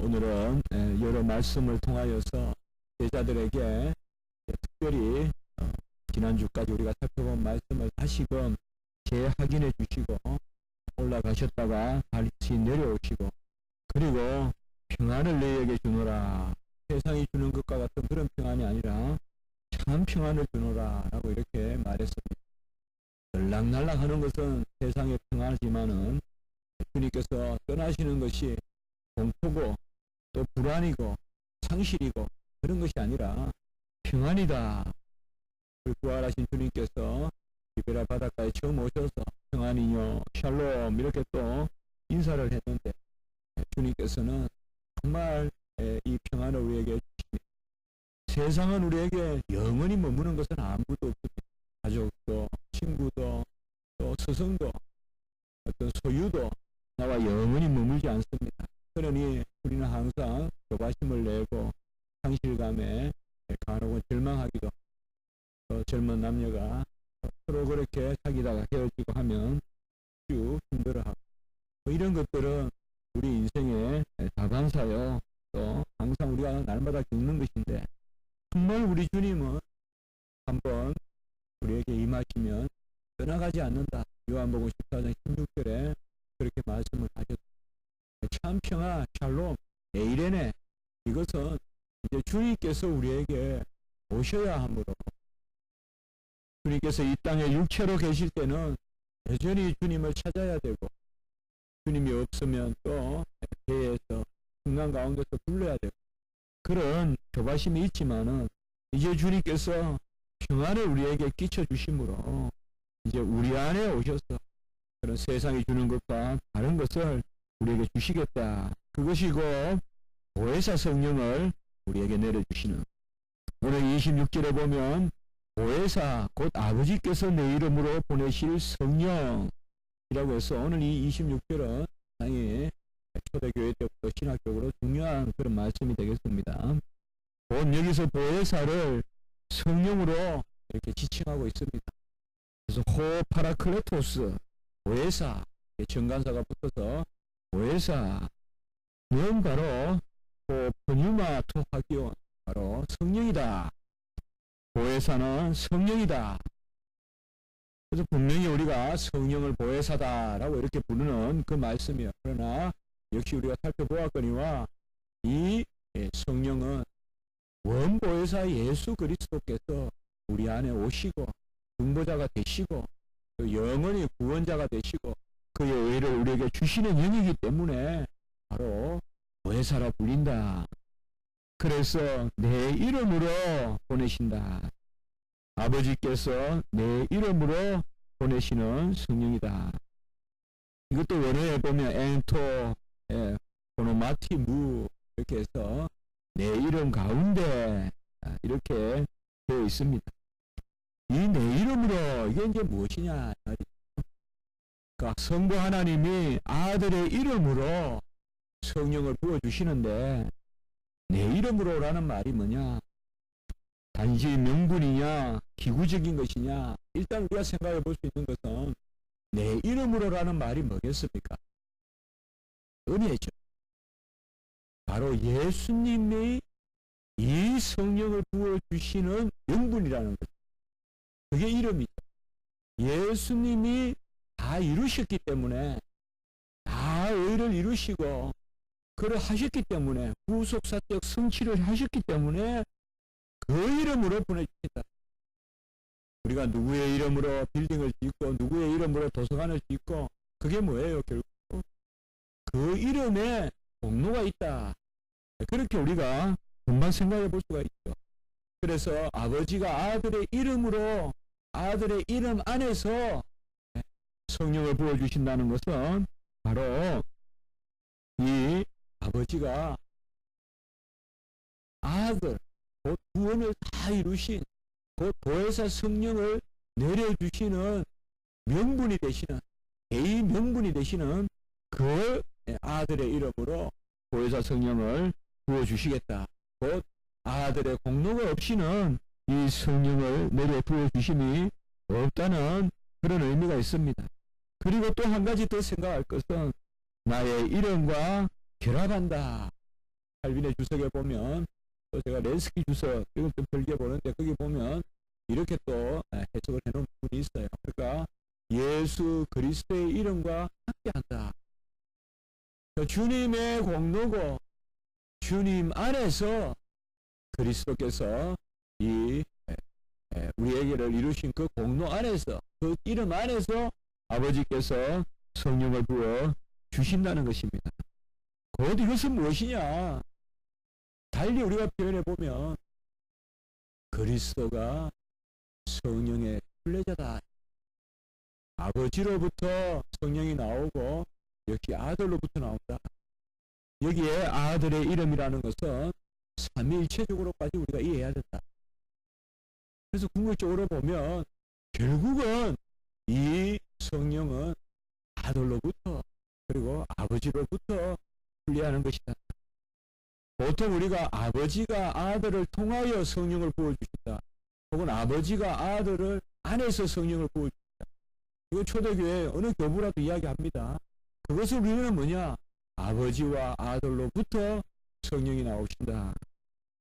오늘은 여러 말씀을 통하여서 제자들에게 특별히 지난주까지 우리가 살펴본 말씀을 다시금 재확인해 주시고 올라가셨다가 다시 내려오시고 그리고 평안을 너희에게 주노라. 세상이 주는 것과 같은 그런 평안이 아니라 참 평안을 주노라 라고 이렇게 말했습니다. 들락날락 하는 것은 세상의 평안이지만은 주님께서 떠나시는 것이 공포고 또 불안이고 상실이고 그런 것이 아니라 평안이다. 부활하신 주님께서 기베라 바닷가에 처음 오셔서 평안이요 샬롬 이렇게 또 인사를 했는데 주님께서는 정말 이 평안을 우리에게 주십니다. 세상은 우리에게 영원히 머무는 것은 아무도 없습니다. 가족도 친구도 또 스승도 어떤 소유도 나와 영원히 머물지 않습니다. 그러니 우리는 항상 조바심을 내고 상실감에 간혹은 절망하기도 젊은 남녀가 서로 그렇게 사귀다가 헤어지고 하면 쭉 힘들어하고 이런 것들은 우리 인생의 다반사요. 또 항상 우리가 날마다 겪는 것인데 정말 우리 주님은 한번 우리에게 임하시면 떠나가지 않는다. 요한복음 14장 16절에 그렇게 말씀을 하셨습니다. 참 평화, 샬롬, 에이레네 이것은 이제 주님께서 우리에게 오셔야 하므로 주님께서 이 땅에 육체로 계실 때는 여전히 주님을 찾아야 되고 주님이 없으면 또 배에서 순간 가운데서 불러야 되고 그런 조바심이 있지만은 이제 주님께서 평안을 우리에게 끼쳐 주심으로 이제 우리 안에 오셔서 그런 세상이 주는 것과 다른 것을 우리에게 주시겠다. 그것이 곧 보혜사 성령을 우리에게 내려주시는 오늘 26절에 보면 보혜사 곧 아버지께서 내 이름으로 보내실 성령이라고 해서 오늘 이 26절은 당연히 초대교회 때부터 신학적으로 중요한 그런 말씀이 되겠습니다. 곧 여기서 보혜사를 성령으로 이렇게 지칭하고 있습니다. 그래서 호 파라클레토스 보혜사 정관사가 붙어서 보혜사 는 바로 포뉴마 토하기온 바로 성령이다. 보혜사는 성령이다. 그래서 분명히 우리가 성령을 보혜사다라고 이렇게 부르는 그 말씀이에요. 그러나 역시 우리가 살펴보았거니와 이 성령은 원보혜사 예수 그리스도께서 우리 안에 오시고 중보자가 되시고 또 영원히 구원자가 되시고 그의 의를 우리에게 주시는 영이기 때문에 바로 보혜사라 불린다. 그래서 내 이름으로 보내신다. 아버지께서 내 이름으로 보내시는 성령이다. 이것도 원어에 보면 엔토 보노마티무 이렇게 해서 내 이름 가운데 이렇게 되어 있습니다. 이 내 이름으로 이게 이제 무엇이냐 그러니까 성부 하나님이 아들의 이름으로 성령을 부어주시는데 내 이름으로라는 말이 뭐냐? 단지 명분이냐? 기구적인 것이냐? 일단 우리가 생각해 볼 수 있는 것은 내 이름으로라는 말이 뭐겠습니까? 은혜죠. 바로 예수님이 이 성령을 부어주시는 명분이라는 것. 그게 이름이죠. 예수님이 다 이루셨기 때문에 다 의를 이루시고 그를 하셨기 때문에 구속사적 성취를 하셨기 때문에 그 이름으로 보내주신다. 우리가 누구의 이름으로 빌딩을 짓고 누구의 이름으로 도서관을 짓고 그게 뭐예요? 결국 그 이름에 공로가 있다. 그렇게 우리가 금방 생각해 볼 수가 있죠. 그래서 아버지가 아들의 이름으로 아들의 이름 안에서 성령을 부어주신다는 것은 바로 이 아버지가 아들 곧 구원을 다 이루신 곧 보혜사 성령을 내려주시는 명분이 되시는 개인 명분이 되시는 그 아들의 이름으로 보혜사 성령을 부어주시겠다. 곧 아들의 공로가 없이는 이 성령을 내려 부어주심이 없다는 그런 의미가 있습니다. 그리고 또 한 가지 더 생각할 것은 나의 이름과 결합한다. 칼빈의 주석에 보면, 또 제가 렌스키 주석 이건 좀 별게 보는데 거기 보면 이렇게 또 해석을 해놓은 부분이 있어요. 그러니까 예수 그리스도의 이름과 함께한다. 주님의 공로고 주님 안에서 그리스도께서 이 우리에게를 이루신 그 공로 안에서, 그 이름 안에서 아버지께서 성령을 부어 주신다는 것입니다. 곧 이것은 무엇이냐? 달리 우리가 표현해 보면 그리스도가 성령의 순례자다. 아버지로부터 성령이 나오고 역시 아들로부터 나온다. 여기에 아들의 이름이라는 것은 삼위일체적으로까지 우리가 이해해야 된다. 그래서 궁극적으로 보면 결국은 이 성령은 아들로부터 그리고 아버지로부터 순례하는 것이다. 보통 우리가 아버지가 아들을 통하여 성령을 부어주신다, 혹은 아버지가 아들을 안에서 성령을 부어주신다, 이거 초대교회 어느 교부라도 이야기합니다. 그것을 우리는 뭐냐? 아버지와 아들로부터 성령이 나오신다,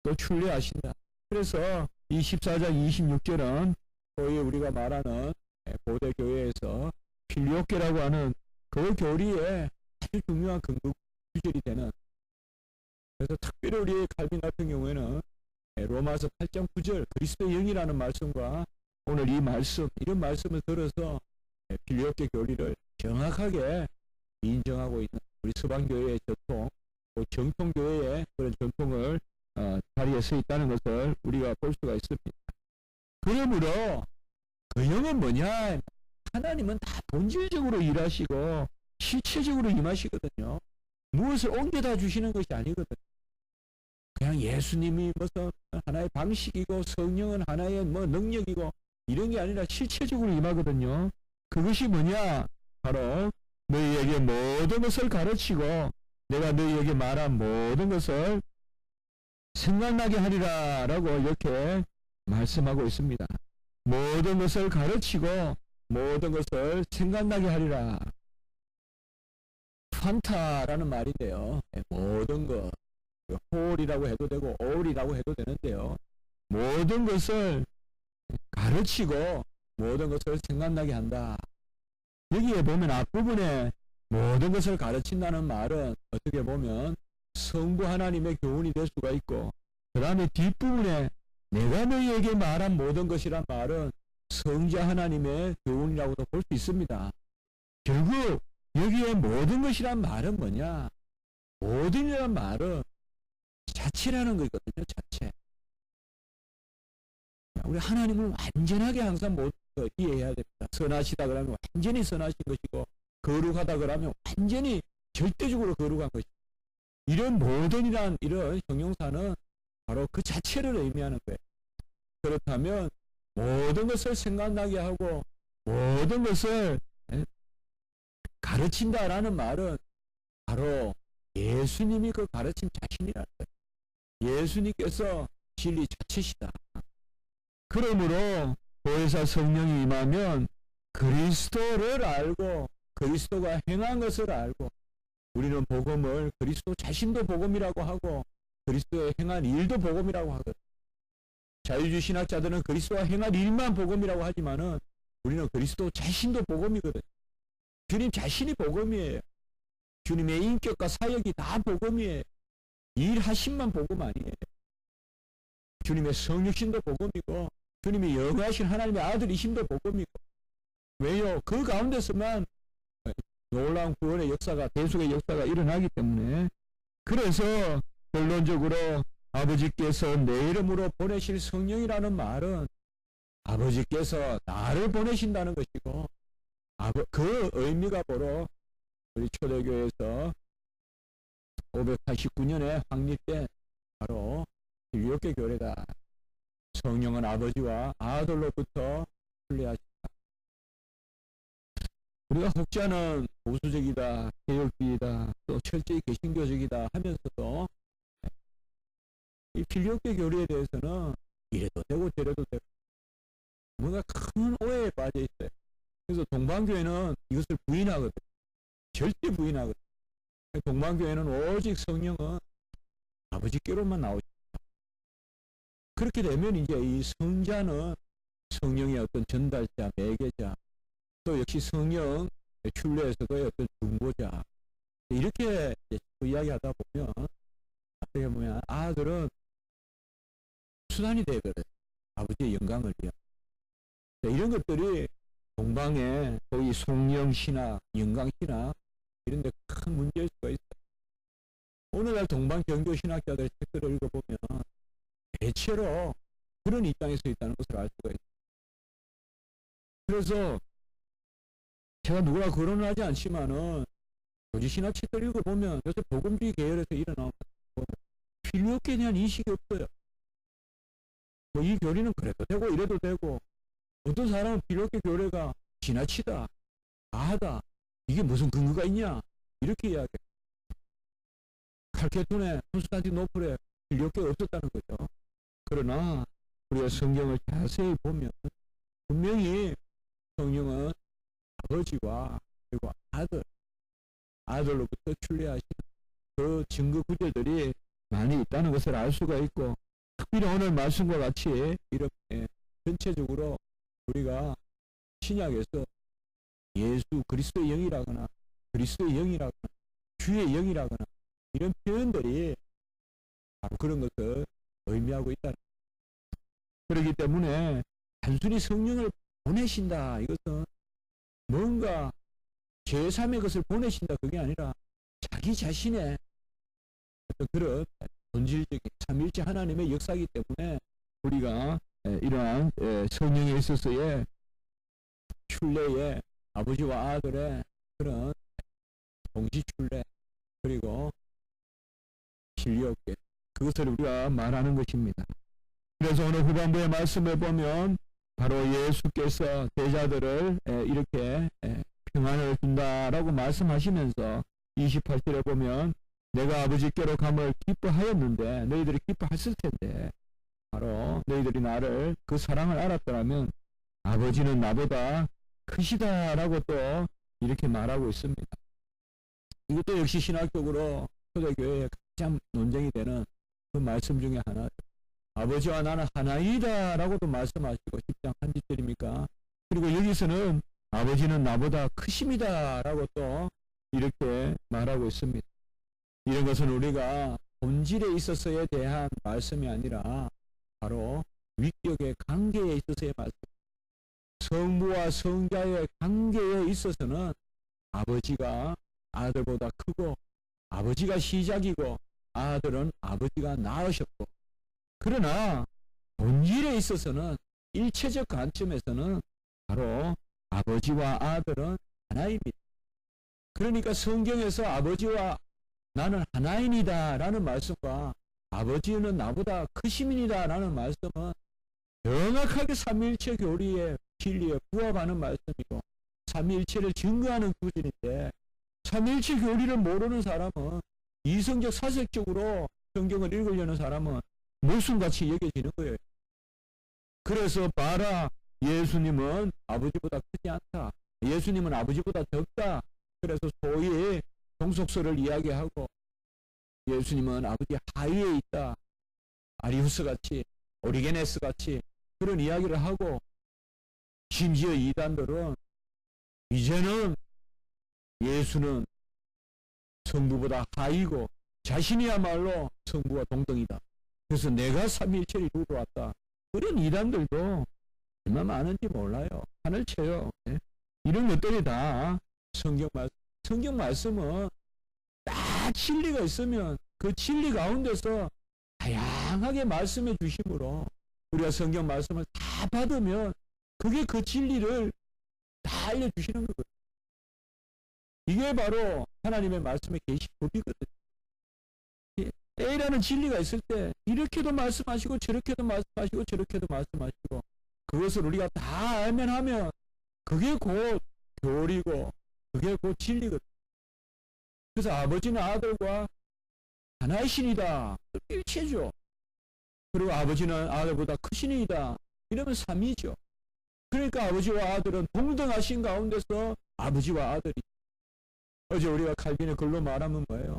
또 순례하신다. 그래서 이 14장 26절은 소위 우리가 말하는 고대 교회에서 필요교라고 하는 그 교리에 아주 중요한 근거 구절이 되는, 그래서 특별히 우리 칼빈 같은 경우에는 로마서 8장 9절 그리스도의 영이라는 말씀과 오늘 이 말씀, 이런 말씀을 들어서 필요교 교리를 정확하게 인정하고 있는 우리 서방교회의 전통, 정통교회의 그런 전통을 자리에 서 있다는 것을 우리가 볼 수가 있습니다. 그러므로 그 영은 뭐냐? 하나님은 다 본질적으로 일하시고 실체적으로 임하시거든요. 무엇을 옮겨다 주시는 것이 아니거든요. 그냥 예수님이 무슨 하나의 방식이고 성령은 하나의 뭐 능력이고 이런 게 아니라 실체적으로 임하거든요. 그것이 뭐냐? 바로 너희에게 모든 것을 가르치고 내가 너희에게 말한 모든 것을 생각나게 하리라 라고 이렇게 말씀하고 있습니다. 모든 것을 가르치고 모든 것을 생각나게 하리라. 판타라는 말인데요. 모든 것, 홀이라고 해도 되고 올이라고 해도 되는데요. 모든 것을 가르치고 모든 것을 생각나게 한다. 여기에 보면 앞부분에 모든 것을 가르친다는 말은 어떻게 보면 성부 하나님의 교훈이 될 수가 있고, 그 다음에 뒷부분에 내가 너희에게 말한 모든 것이란 말은 성자 하나님의 교훈이라고도 볼 수 있습니다. 결국 여기에 모든 것이란 말은 뭐냐? 모든이란 말은 자체라는 거거든요. 자체. 우리 하나님을 완전하게 항상 이해해야 됩니다. 선하시다 그러면 완전히 선하신 것이고, 거룩하다 그러면 완전히 절대적으로 거룩한 것이고, 이런 모든이란 이런 형용사는 바로 그 자체를 의미하는 거예요. 그렇다면 모든 것을 생각나게 하고 모든 것을 가르친다라는 말은 바로 예수님이 그 가르침 자신이라는 거예요. 예수님께서 진리 자체시다. 그러므로 보혜사 성령이 임하면 그리스도를 알고 그리스도가 행한 것을 알고, 우리는 복음을 그리스도 자신도 복음이라고 하고 그리스도의 행한 일도 복음이라고 하거든. 자유주의 신학자들은 그리스도가 행한 일만 복음이라고 하지만은 우리는 그리스도 자신도 복음이거든. 주님 자신이 복음이에요. 주님의 인격과 사역이 다 복음이에요. 일하심만 복음 아니에요. 주님의 성육신도 복음이고 주님이 영화하신 하나님의 아들이심도 복음이고. 왜요? 그 가운데서만 놀라운 구원의 역사가, 대속의 역사가 일어나기 때문에. 그래서 결론적으로 아버지께서 내 이름으로 보내실 성령이라는 말은 아버지께서 나를 보내신다는 것이고, 그 의미가 바로 우리 초대교회에서 589년에 확립된 바로 일곱개 교회다. 성령은 아버지와 아들로부터 순례하신다. 우리가 혹자는 보수적이다, 개혁주의다, 또 철저히 개신교적이다 하면서도 이 필요교 교리에 대해서는 이래도 되고 저래도 되고 뭔가 큰 오해에 빠져 있어요. 그래서 동방교회는 이것을 부인하거든. 절대 부인하거든. 동방교회는 오직 성령은 아버지께로만 나오십니다. 그렇게 되면 이제 이 성자는 성령의 어떤 전달자, 매개자, 또 역시 성령 춘례에서도의 어떤 중보자, 이렇게 이야기하다 보면 어떻게 보면 아들은 수단이 되어버려요. 아버지의 영광을 위한. 이런 것들이 동방의 거의 송영신학, 영광신학 이런 데 큰 문제일 수가 있어요. 오늘날 동방 종교신학자들의 책들을 읽어보면 대체로 그런 입장에 서 있다는 것을 알 수가 있어요. 그래서 제가 누구랑 거론을 하지 않지만은 교지신학 책들 읽어보면 요새 복음주의 계열에서 일어나는 필요성에 대한 인식이 없어요. 뭐 이 교리는 그래도 되고 이래도 되고, 어떤 사람은 필요성 교례가 지나치다, 과하다, 이게 무슨 근거가 있냐 이렇게 이야기해요. 칼케톤의 콘스탄티노플에 필요성이 없었다는 거죠. 그러나 우리가 성경을 자세히 보면 분명히 성령은 아버지와 그리고 아들로부터 출래하신 그 증거 구절들이 많이 있다는 것을 알 수가 있고, 특별히 오늘 말씀과 같이 이렇게 전체적으로 우리가 신약에서 예수 그리스도의 영이라거나 그리스도의 영이라거나 주의 영이라거나 이런 표현들이 바로 그런 것을 의미하고 있다는 거예요. 그렇기 때문에 단순히 성령을 보내신다, 이것은 뭔가 제3의 것을 보내신다, 그게 아니라 자기 자신의 어떤 그런 본질적인 삼위일체 하나님의 역사이기 때문에 우리가 이러한 성령에 있어서의 출래의 아버지와 아들의 그런 동시 출래, 그리고 진리없게 그것을 우리가 말하는 것입니다. 그래서 오늘 후반부의 말씀을 보면 바로 예수께서 제자들을 이렇게 평안을 준다라고 말씀하시면서 28절에 보면 내가 아버지께로 감을 기뻐하였는데 너희들이 기뻐했을 텐데, 바로 너희들이 나를 그 사랑을 알았더라면 아버지는 나보다 크시다라고 또 이렇게 말하고 있습니다. 이것도 역시 신학적으로 초대교회에 가장 논쟁이 되는 그 말씀 중에 하나죠. 아버지와 나는 하나이다 라고도 말씀하시고 10장 한 절입니까? 그리고 여기서는 아버지는 나보다 크십니다 라고 또 이렇게 말하고 있습니다. 이런 것은 우리가 본질에 있어서에 대한 말씀이 아니라 바로 위격의 관계에 있어서의 말씀. 성부와 성자의 관계에 있어서는 아버지가 아들보다 크고, 아버지가 시작이고 아들은 아버지가 낳으셨고, 그러나 본질에 있어서는 일체적 관점에서는 바로 아버지와 아들은 하나입니다. 그러니까 성경에서 아버지와 나는 하나인이다 라는 말씀과 아버지는 나보다 크심이다 라는 말씀은 정확하게 삼위일체 교리의 진리에 부합하는 말씀이고 삼위일체를 증거하는 구절인데, 삼위일체 교리를 모르는 사람은, 이성적 사색적으로 성경을 읽으려는 사람은 모순같이 여겨지는 거예요. 그래서 봐라, 예수님은 아버지보다 크지 않다, 예수님은 아버지보다 적다, 그래서 소위 동속설을 이야기하고 예수님은 아버지 하위에 있다, 아리우스같이 오리게네스같이 그런 이야기를 하고, 심지어 이단들은 이제는 예수는 성부보다 하위고 자신이야말로 성부와 동등이다, 그래서 내가 삼위일체를 이루러 왔다, 그런 이단들도 얼마나 많은지 몰라요. 하늘 쳐요. 이런 것들이 다 성경 말씀은 딱 진리가 있으면 그 진리 가운데서 다양하게 말씀해 주심으로 우리가 성경 말씀을 다 받으면 그게 그 진리를 다 알려주시는 거거든요. 이게 바로 하나님의 말씀의 계시법이거든요. A라는 진리가 있을 때 이렇게도 말씀하시고 저렇게도 말씀하시고 저렇게도 말씀하시고, 그것을 우리가 다 알면 하면 그게 곧 교리고 그게 곧 진리거든요. 그래서 아버지는 아들과 하나의 신이다, 일체죠. 그리고 아버지는 아들보다 크신이다, 이러면 삼위죠. 그러니까 아버지와 아들은 동등하신 가운데서 아버지와 아들이, 어제 우리가 칼빈의 글로 말하면 뭐예요?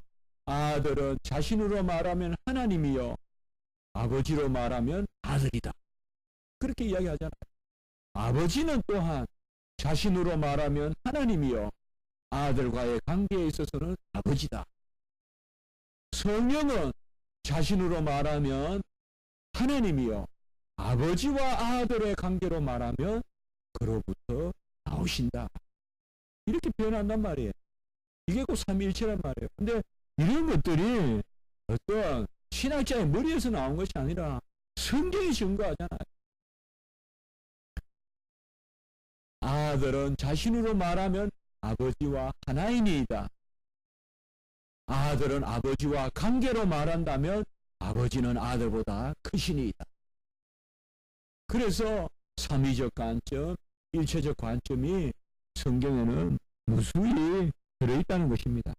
아들은 자신으로 말하면 하나님이요 아버지로 말하면 아들이다. 그렇게 이야기하잖아요. 아버지는 또한 자신으로 말하면 하나님이요 아들과의 관계에 있어서는 아버지다. 성령은 자신으로 말하면 하나님이요 아버지와 아들의 관계로 말하면 그로부터 나오신다. 이렇게 표현한단 말이에요. 이게 곧 삼위일체란 말이에요. 근데 이런 것들이 어떤 신학자의 머리에서 나온 것이 아니라 성경이 증거하잖아요. 아들은 자신으로 말하면 아버지와 하나이니이다. 아들은 아버지와 관계로 말한다면 아버지는 아들보다 크시니이다. 그래서 삼위적 관점, 일체적 관점이 성경에는 무수히 들어있다는 것입니다.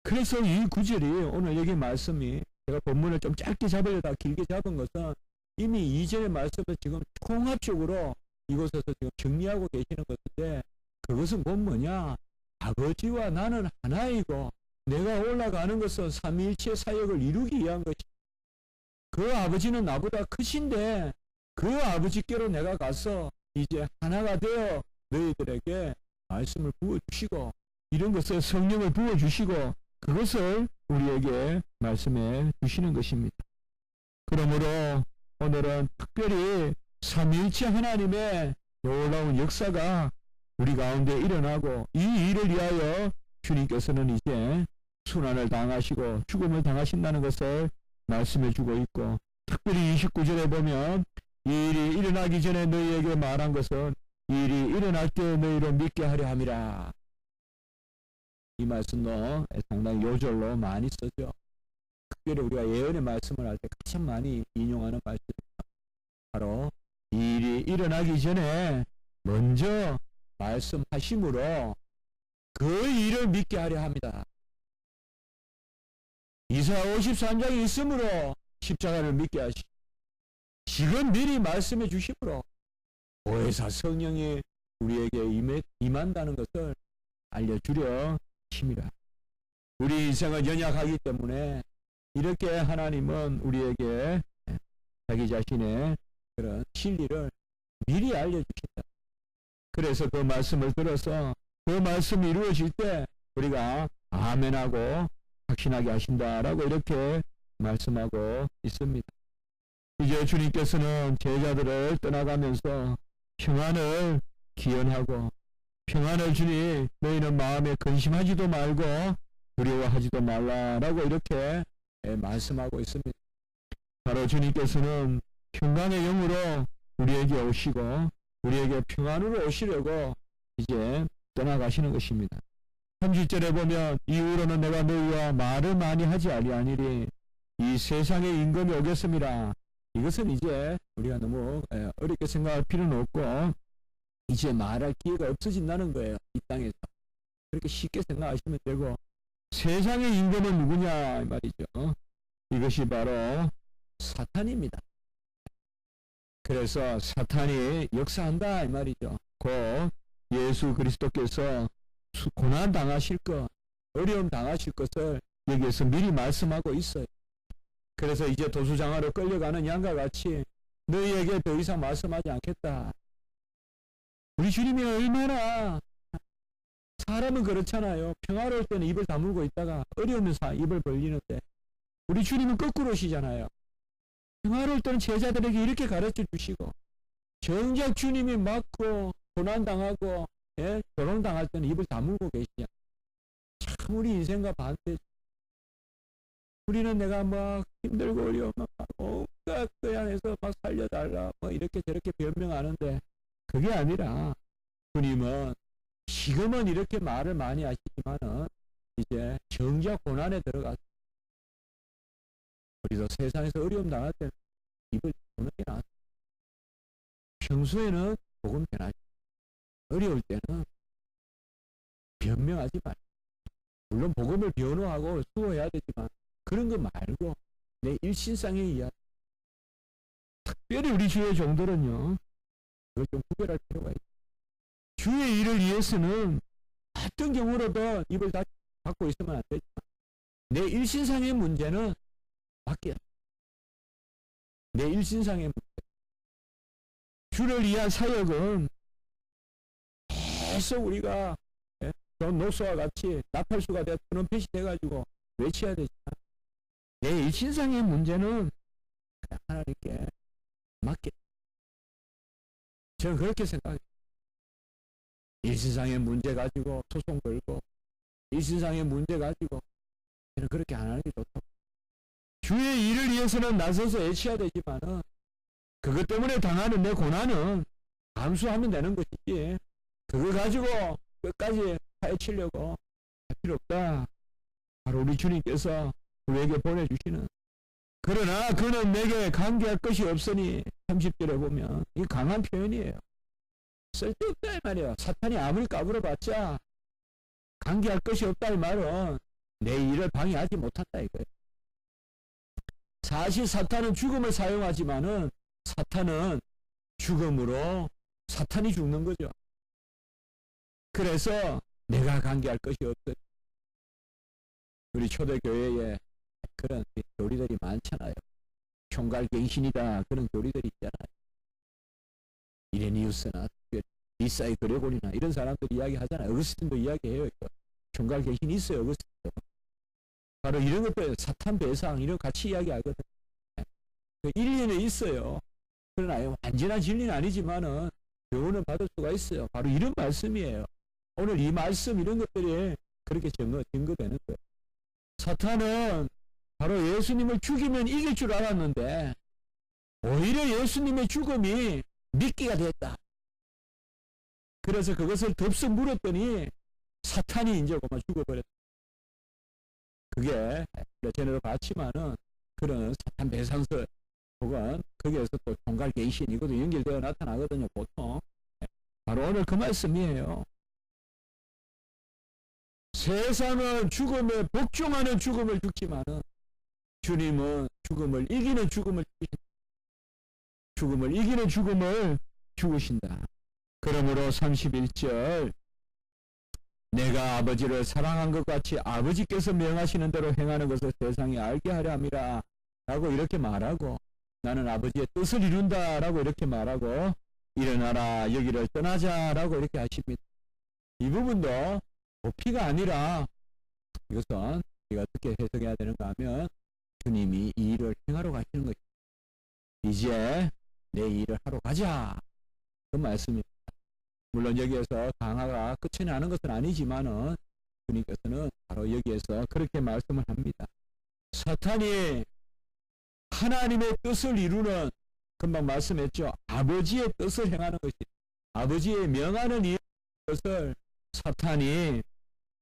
그래서 이 구절이 오늘 여기 말씀이 제가 본문을 좀 짧게 잡으려다 길게 잡은 것은 이미 이전의 말씀을 지금 통합적으로 이곳에서 지금 정리하고 계시는 것인데 그것은 곧 뭐냐? 아버지와 나는 하나이고 내가 올라가는 것은 삼위일체 사역을 이루기 위한 것이 그 아버지는 나보다 크신데 그 아버지께로 내가 가서 이제 하나가 되어 너희들에게 말씀을 부어주시고 이런 것을 성령을 부어주시고 그것을 우리에게 말씀해 주시는 것입니다. 그러므로 오늘은 특별히 삼위일체 하나님의 놀라운 역사가 우리 가운데 일어나고 이 일을 위하여 주님께서는 이제 순환을 당하시고 죽음을 당하신다는 것을 말씀해 주고 있고 특별히 29절에 보면 이 일이 일어나기 전에 너희에게 말한 것은 이 일이 일어날 때 너희로 믿게 하려 함이라. 이 말씀도 상당히 요절로 많이 쓰죠. 특별히 우리가 예언의 말씀을 할 때 가장 많이 인용하는 말씀입니다. 바로 이 일이 일어나기 전에 먼저 말씀하심으로 그 일을 믿게 하려 합니다. 이사야 53장이 있으므로 십자가를 믿게 하시고 지금 미리 말씀해 주심으로 보혜사 성령이 우리에게 임한다는 것을 알려주려 하십니다. 우리 인생은 연약하기 때문에 이렇게 하나님은 우리에게 자기 자신의 그런 진리를 미리 알려주신다. 그래서 그 말씀을 들어서 그 말씀이 이루어질 때 우리가 아멘하고 확신하게 하신다라고 이렇게 말씀하고 있습니다. 이제 주님께서는 제자들을 떠나가면서 평안을 기원하고 평안을 주니 너희는 마음에 근심하지도 말고 두려워하지도 말라라고 이렇게 말씀하고 있습니다. 바로 주님께서는 평강의 영으로 우리에게 오시고 우리에게 평안으로 오시려고 이제 떠나가시는 것입니다. 30절에 보면 이후로는 내가 너희와 말을 많이 하지 아니하니리 이 세상의 임금이 오겠습니다. 이것은 이제 우리가 너무 어렵게 생각할 필요는 없고 이제 말할 기회가 없어진다는 거예요. 이 땅에서. 그렇게 쉽게 생각하시면 되고 세상의 임금은 누구냐 이 말이죠. 이것이 바로 사탄입니다. 그래서 사탄이 역사한다 이 말이죠. 곧 예수 그리스도께서 고난 당하실 것, 어려움 당하실 것을 여기에서 미리 말씀하고 있어요. 그래서 이제 도수장하러 끌려가는 양과 같이 너희에게 더 이상 말씀하지 않겠다. 우리 주님이 얼마나 사람은 그렇잖아요. 평화로울 때는 입을 다물고 있다가 어려우면 입을 벌리는데 우리 주님은 거꾸로시잖아요. 평화로울 때는 제자들에게 이렇게 가르쳐 주시고 정작 주님이 맞고 고난당하고 결혼당할 때는 입을 다물고 계시냐. 참 우리 인생과 반대죠. 우리는 내가 막 힘들고 어려우면 막 온갖 그 안에서 막 살려달라 뭐 이렇게 저렇게 변명하는데 그게 아니라 주님은 지금은 이렇게 말을 많이 하시지만은 이제 정작 고난에 들어가서 우리도 세상에서 어려움 당할 때는 입을 다무는 게 나아요. 평소에는 복음 전하지. 어려울 때는 변명하지 말고 물론 복음을 변호하고 수호해야 되지만 그런 거 말고 내 일신상의 이야기 특별히 우리 주의 종들은요 그걸 좀 구별할 필요가 있어요. 주의 일을 위해서는 어떤 경우로도 입을 닫고 있으면 안 되지만 내 일신상의 문제는 맡겨. 내 일신상의 문제. 주를 위한 사역은 계속 우리가 존 녹수와 같이 나팔수가 되어 트럼펫이 돼가지고 외쳐야 되지만 내 일신상의 문제는 그냥 하나님께 맡겨. 저는 그렇게 생각해요. 일신상의 문제 가지고 소송 걸고 일신상의 문제 가지고 저는 그렇게 안 하는 게 좋다고. 주의 일을 위해서는 나서서 애쳐야 되지만은 그것 때문에 당하는 내 고난은 감수하면 되는 것이지 그거 가지고 끝까지 파헤치려고 할 필요 없다. 바로 우리 주님께서 우리에게 보내주시는, 그러나 그는 내게 관계할 것이 없으니 30절에 보면 이 강한 표현이에요. 쓸데없다 이 말이에요. 사탄이 아무리 까불어봤자 관계할 것이 없다 이 말은 내 일을 방해하지 못한다 이거예요. 사실 사탄은 죽음을 사용하지만은 사탄은 죽음으로 사탄이 죽는 거죠. 그래서 내가 관계할 것이 없어요. 우리 초대교회에 그런 교리들이 많잖아요. 총괄갱신이다 그런 교리들이 있잖아요. 이레니우스나 리사의 그레고리나 이런 사람들이 이야기하잖아요. 어거스틴도 이야기해요. 총괄갱신이 있어요. 어거스틴도. 바로 이런 것들 사탄 배상 이런 같이 이야기하거든요. 일리는 있어요. 그러나 완전한 진리는 아니지만은 교훈을 받을 수가 있어요. 바로 이런 말씀이에요. 오늘 이 말씀 이런 것들이 그렇게 증거되는 거예요. 사탄은 바로 예수님을 죽이면 이길 줄 알았는데 오히려 예수님의 죽음이 미끼가 됐다. 그래서 그것을 덥석 물었더니 사탄이 이제 그만 죽어버렸다. 그게 전에도 봤지만은 그런 사탄 배상설 혹은 거기에서 또 총괄개신 이것도 연결되어 나타나거든요. 보통 바로 오늘 그 말씀이에요. 세상은 죽음에 복종하는 죽음을 죽지만은 주님은 죽음을 이기는 죽음을 죽으신다. 죽음을 이기는 죽음을 죽으신다. 그러므로 31절 내가 아버지를 사랑한 것 같이 아버지께서 명하시는 대로 행하는 것을 세상에 알게 하려 함이라 라고 이렇게 말하고, 나는 아버지의 뜻을 이룬다 라고 이렇게 말하고, 일어나라 여기를 떠나자 라고 이렇게 하십니다. 이 부분도 도피가 아니라 이것은 우리가 어떻게 해석해야 되는가 하면 주님이 이 일을 행하러 가시는 것입니다. 이제 내 일을 하러 가자 그 말씀입니다. 물론 여기에서 강화가 끝이 나는 것은 아니지만은 주님께서는 바로 여기에서 그렇게 말씀을 합니다. 사탄이 하나님의 뜻을 이루는, 금방 말씀했죠. 아버지의 뜻을 행하는 것이, 아버지의 명하는 이 것을 사탄이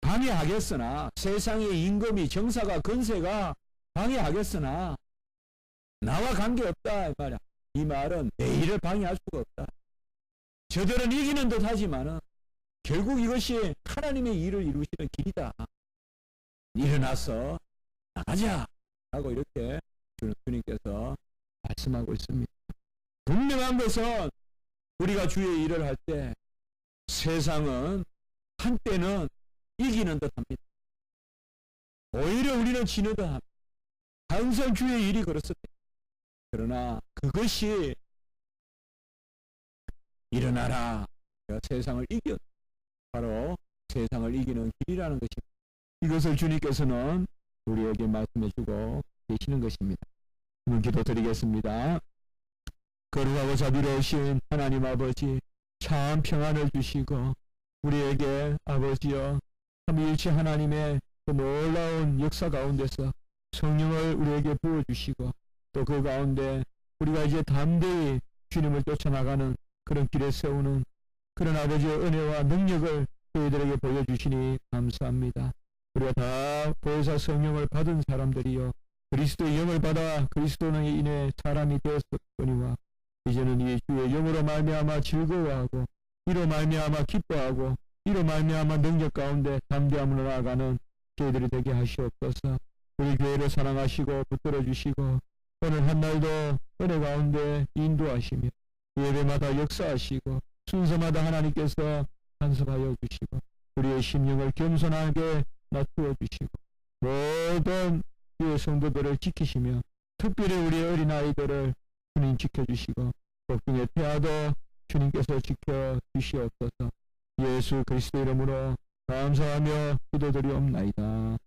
방해하겠으나, 세상의 임금이 정사가 건세가 방해하겠으나 나와 관계없다 이 말이야. 이 말은 내 일을 방해할 수가 없다. 저들은 이기는 듯 하지만은 결국 이것이 하나님의 일을 이루시는 길이다. 일어나서 나가자 하고 이렇게 주님께서 말씀하고 있습니다. 분명한 것은 우리가 주의 일을 할 때 세상은 한때는 이기는 듯 합니다. 오히려 우리는 지는 듯 합니다. 항상 주의 일이 그렇습니다. 그러나 그것이 일어나라 세상을 이겨, 바로 세상을 이기는 길이라는 것입니다. 이것을 주님께서는 우리에게 말씀해 주고 계시는 것입니다. 오늘 기도 드리겠습니다. 거룩하고 자비로우신 하나님 아버지, 참 평안을 주시고 우리에게 아버지여 삼위일체 하나님의 그 놀라운 역사 가운데서 성령을 우리에게 부어주시고, 또 그 가운데 우리가 이제 담대히 주님을 쫓아나가는 그런 길에 세우는 그런 아버지의 은혜와 능력을 저희들에게 보여주시니 감사합니다. 우리가 다 보혜사 성령을 받은 사람들이요 그리스도의 영을 받아 그리스도는 인해 사람이 되었거니와 이제는 이 주의 영으로 말미암아 즐거워하고 이로 말미암아 기뻐하고 이로 말미암아 능력 가운데 담대함으로 나아가는 저희들이 되게 하시옵소서. 우리 교회를 사랑하시고 붙들어 주시고 오늘 한날도 은혜 가운데 인도하시며 예배마다 역사하시고 순서마다 하나님께서 간섭하여 주시고 우리의 심령을 겸손하게 낮추어 주시고 모든 주의 성도들을 지키시며 특별히 우리 어린아이들을 주님 지켜주시고 복중에 태아도 주님께서 지켜주시옵소서. 예수 그리스도 이름으로 감사하며 기도드리옵나이다.